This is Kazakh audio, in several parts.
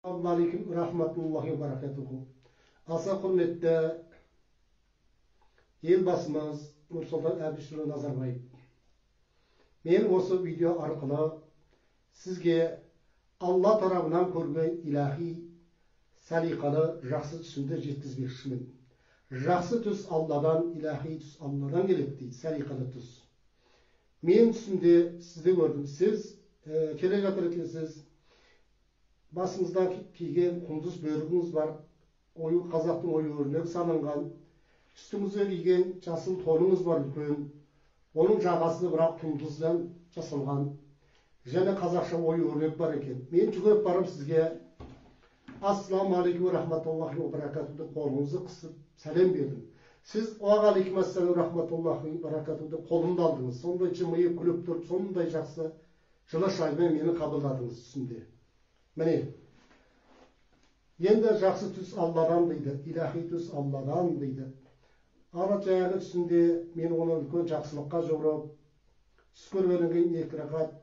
Assalamualaikum rahmatullahi ve barakatuhu. Asa hürmetli Elbasımız Nursultan Abdullah Nazarbayev. Men осы video arqılı sizge Allah tarafından ko'rgan ilahi saliqalı жақсы түсімді жеткізбекшімін. Жақсы түс Allah'dan, ilahi түс Allah'dan келеді дейді, saliqalı түс. Men түсімде сізді көрдім. Siz келе жатыр екенсіз. Басыңызда киген құндыз бөрігіңіз бар. Қазақтың ою өрнек салынған. Үстіңізге киген жасыл тоныңыз бар үлкен. Оның жағасы бірақ құндыздан жасалған. Және қазақша ою өрнек бар екен. Мен жүгіріп барып сізге Ассалаумағалейкум рахматуллахи ва баракатуды қолыңызды қысып сәлем бердім. Сіз уағалейкум ассалам рахматуллахи ва баракатуды қолымды алдыңыз. Сондай жымиып күліп тұрып, сондай жақсы жылы шаймен мені қабылдадыңыз түсінде. Міне, енді жақсы түс Алладан дейді, илахи түс Алладан дейді. Ара жаңағы түсінде мен оны үлкен жақсылыққа жорып, түс көргеннен кейін 2 рақат,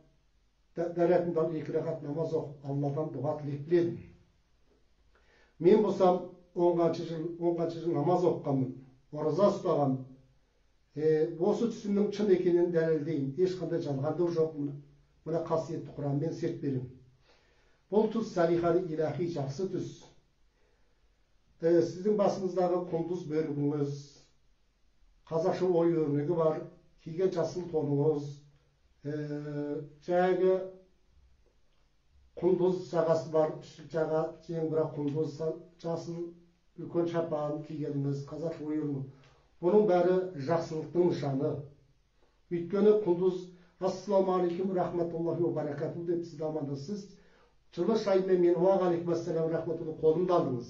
дәретінде 2 рақат намаз оқып, Алладан дұға тілек тіледім. Мен болсам 10 жыл намаз оққанмын, ораза ұстағам. Осы түсімнің шын екенін дәлелдеймін. Ешқандай жалғандық жоқ. Мына қасиетті Құранмен серт беремін. Бұл түс салихалы илахи жақсы түс. Сіздің басыңыздағы құндыз бөрігіңіз, қазақша ой өрнегі бар, киген жасыл тоныңыз, жаңағы құндыз жағасы бар, жаға тең бірақ құндыз жасыл үлкен шапан кигеніңіз, қазақша ой өрнегі. Бұның бәрі жақсылықтың нышаны. Өйткені құндыз Ассалаумағалейкум рахматуллахи ва баракату деп сіз амандасыз. Жылы шаймен мен уағалейкум ассалам рахматуллахи қолымды алдыңыз.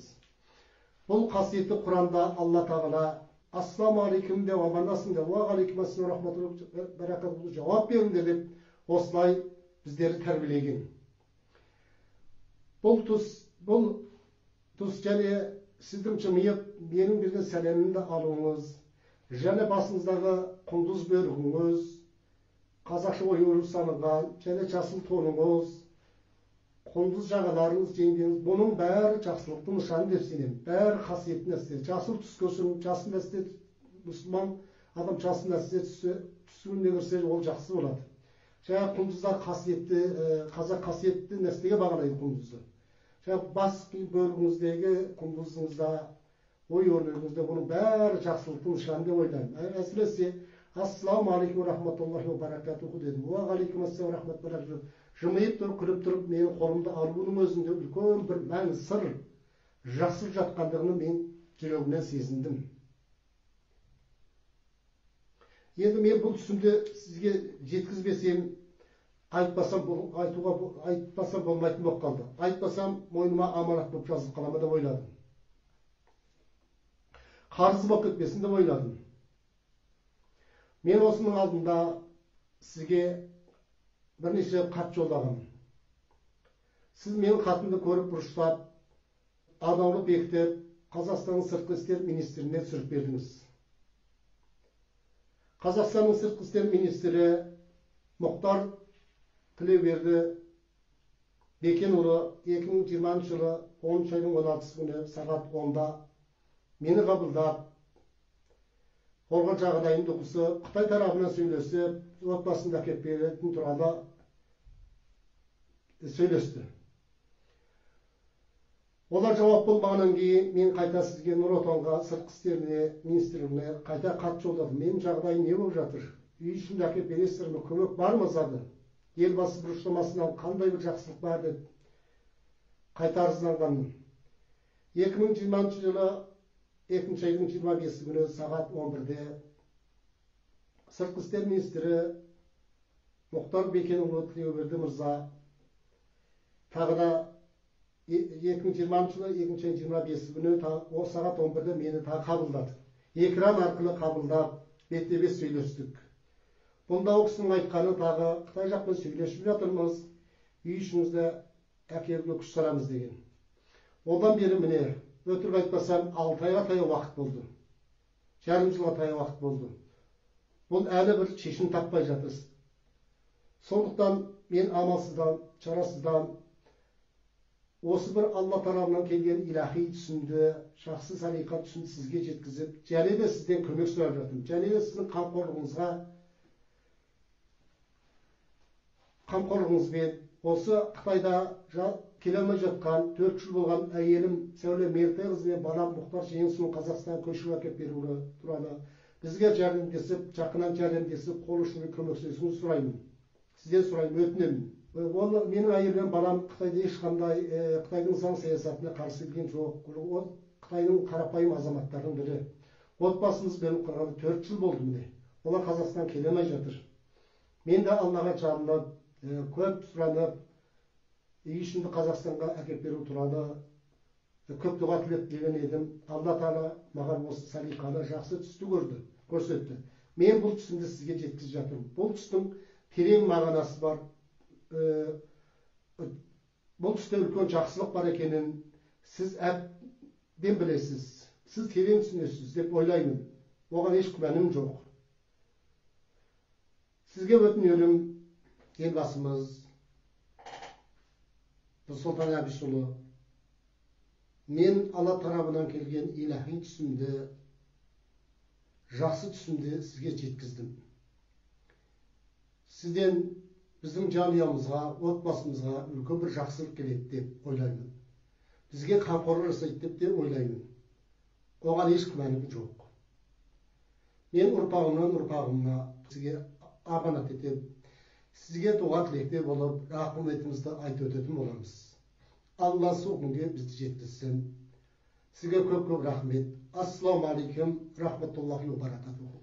Бұл қасиетті Құранда Алла Тағала Ассалаумағалейкум деп амандасың деп уағалейкум ассалам рахматуллахи баракату жауап беріңдер деп осылай біздерді тәрбиелеген. Бұл түс және сіздің жымиып менің берген сәлемімді алуыңыз, және басыңыздағы құндыз бөрігіңіз, қазақша ой өрнек салынған, және жасыл тоныңыз, құндыз жағаларыңыз, жеңгеңіз, бұның бәрі жақсылықтың нышаны деп сенемін. Бәрі қасиетті нәрсе. Жасыл түс көрсін, жасыл нәрсе, мұсылман адам жасыл нәрсе түсуіне кірсе, ол жақсы болады. Жаңа құндыздар қасиетті, қазақ қасиетті нәрсеге бағалайды құндызды. Жаңа бас бөлігіңіздегі құндызыңызда, ой өрнегіңізде бұның бәрі жақсылықтың нышаны деп ойлаймын. Әсіресе Ассалаумағалейкум рахматуллахи ва баракатуху дедім. Уағалейкум ассалам рахматуллахи ва баракатуху. Жымиып тұрып, күліп тұрып, менің қолымды алуының өзінде үлкен бір мәні сыр жақсы жатқандығын мен жүрегімнен сезіндім. Енді мен бұл түсімді сізге жеткізбесем, айтпасам болмайтын болып қалды. Айтпасам мойныма аманат болып жазылып қалама деп ойладым. Қарызы болып кетпесін деп ойладым. Мен осының алдында сізге бірнеше хат жолдағанмын. Сіз менің хатымды көріп бұрыштап, адаулы бекітіп, Қазақстанның сыртқы істер министріне түсіріп бердіңіз. Қазақстанның сыртқы істер министрі Мұхтар Тілеуберді Бекенұлы 2020 жылы 10 айының 16 күні сағат 10-да мені қабылдап, болған жағдайымды ұқысы, Қытай тарапына сөйлесіп, отбасында әкеп беретін туралы сөйлесті. Олар жауап болмағаннан кейін мен қайта сізге Нұр Отанға сыртқы істер министрлігіне қайта хат жолдадым. Менің жағдайым не болып жатыр? Үй ішінде әкеп бересіздер ме? Көмек бар ма зады? Елбасы бұрыштамасынан қандай бір жақсылық бар деп қайта арызданғанмын. 2020 жылы 2 айдың 25 күні сағат 11-де сыртқы істер министрі Мұхтар Бекенұлы Тілеуберді мырза тағы да 2020 жылы 2 айдың 25 күні сағат 11-де мені тағы қабылдады. Экран арқылы қабылдап, бетпе-бет сөйлестік. Бұнда ол кісінің айтқаны тағы Қытай жақпен сөйлесіп жатырмыз, үй ішіңізде әкелуге күш саламыз деген. Одан бері міне өтірік айтпасам 6 айға таяу уақыт болды. Жарым жылға таяу уақыт болды. Бұл әлі бір шешім таппай жатыр. Сондықтан мен амалсыздан, шарасыздан Осы bir Allah tarafından kelgen ilahi түсünді, şahsi salika түсünді sizge жеткізіп, және де сізден көмек сұрап жатырмын. Және де сіздің қамқорлығыңызбен осы Қытайда келе алмай жатқан 4 жыл болған әйелім Сәуле Мертайқызы мен балам Мұхтар Жеңісұлын Қазақстанға көшіріп әкеп беруі туралы бізге жәрдемдесіп, жақыннан жәрдемдесіп, қол ұшын көмектесуіңізді сұраймын. Сізден сұраймын, өтінемін. Ол менің әйелім балам Қытайда ешқандай Қытайдың заң саясатына қарсы келген жоқ. Ол Қытайдың қарапайым азаматтарының бірі. Отбасымыз бөліп қалғаны 4 жыл болды міне. Олар Қазақстан келе алмай жатыр. Мен де Аллаға жалынып, көп сұранып, үй ішімді Қазақстанға әкеп беру туралы көп дұға тілеген едім. Алла Тағала маған осы салиқаны жақсы түсті көрсетті. Мен бұл түсімді сізге жеткізіп жатырмын. Бұл түстің терең мағынасы бар. Бұл түсте үлкен жақсылық бар екенін сіз әбден білесіз. Сіз терең түсінесіз деп ойлаймын. Оған еш күмәнім жоқ. Сізге өтінерім, елбасымыз Нұрсұлтан Әбішұлы, мен Алла тарабынан келген илахи түсімді, жақсы түсімді сізге жеткіздім. Сізден біздің жанұямызға, отбасымызға үлкен бір жақсылық келеді деп ойлаймын. Бізге қамқорлық жасайды деп ойлаймын. Оған еш күмәнім жоқ. Мен ұрпағымна сізге аманат етіп, сізге дұға тілекте болып, рахметімізді айтып өтетін боламыз. Алла сол күнге бізді жеткізсін. Сізге көп рахмет. Ассаламу алейкум, рахматуллахи ва баракатуху.